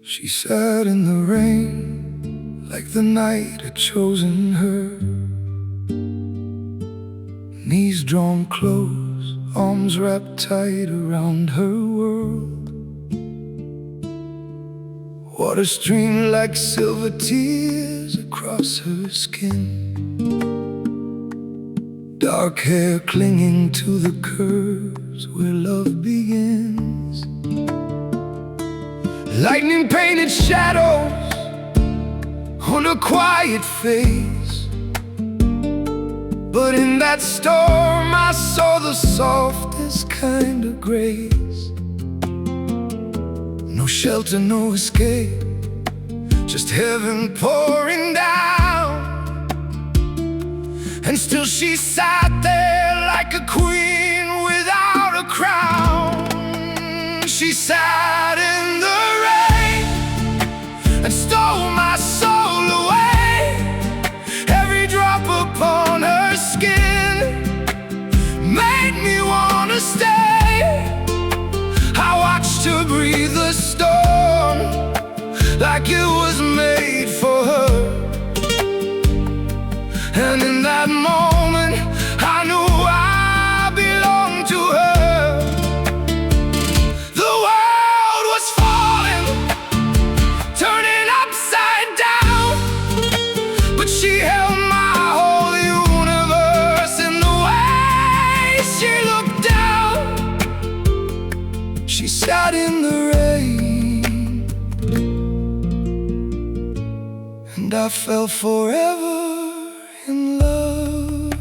She sat in the rain like the night had chosen her. Knees drawn close, arms wrapped tight around her world. Water streamed like silver tears across her skin. Dark hair clinging to the curves where love begins. Lightning painted shadows on her quiet face, but in that storm I saw the softest kind of grace. No shelter, no escape, just heaven pouring down. And still she sat there like a queen without a crown. She sat in the rain and stole my soul away. Every drop upon her skin made me wanna stay. I watched her breathe the storm like it was made for her. And in that moment I knew I belonged to her. The world was falling, turning upside down, but she held my whole universe in the way she looked down. She sat in the rain, and I fell forever in love.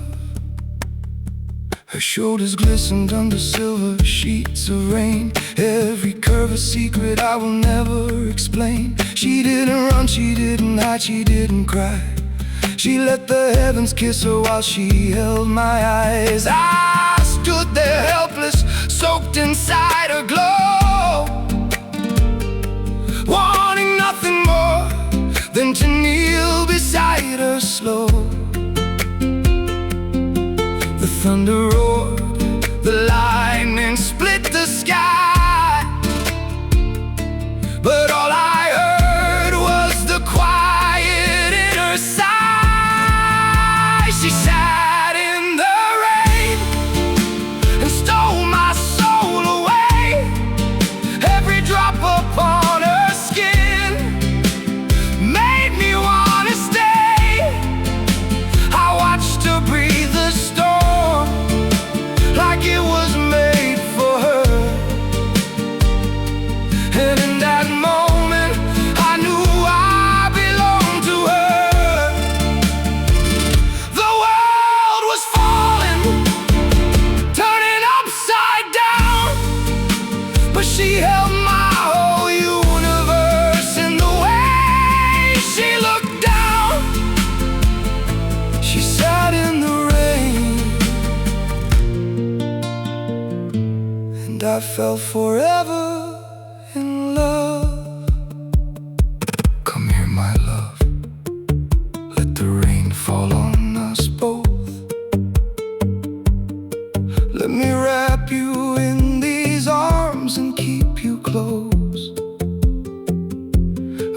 Her shoulders glistened under silver sheets of rain. Every curve a secret I will never explain. She didn't run, she didn't hide, she didn't cry. She let the heavens kiss her while she held my eyes. I stood there helpless, soaked inside her glow, wanting nothing more than to kneel beside her slow. The thunder roared, the lightning split the sky, but all I heard was the quiet in her sigh. She sat in the rain and stole my soul away. Every drop upon her skin made me wanna stay. I watched her breathe the storm like it was made for her. And in that moment I knew I belonged to her. The world was falling, turning upside down, but she held my whole universe in the way she looked down. She sat in the rain, and I fell forever in love. Come here, my love, let the rain fall on us both. Let me wrap you in these arms and keep you close.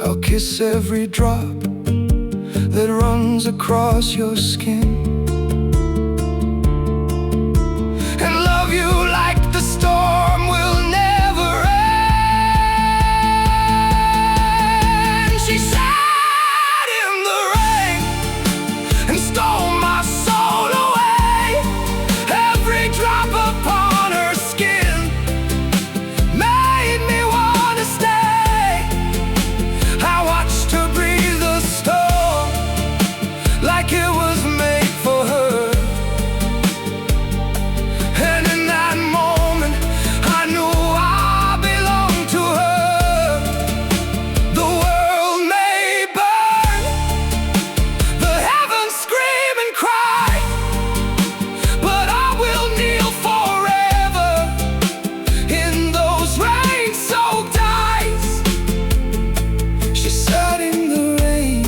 I'll kiss every drop that runs across your skin, and love you like the storm will never end. She sat in the rain and stole my soul away. Every drop upon her skin made me wanna stay. I watched her breathe the storm like it was made for her. And in that moment I knew I belonged to her. The world may burn, the heavens scream and cry, but I will kneel forever in those rain-soaked eyes. She sat in the rain,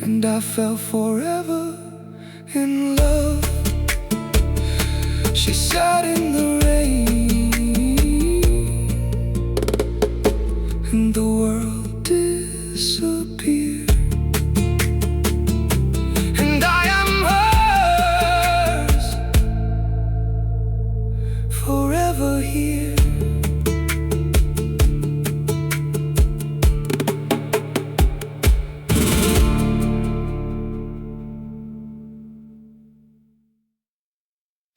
and I fell forever in love. She sat in the rain, disappear.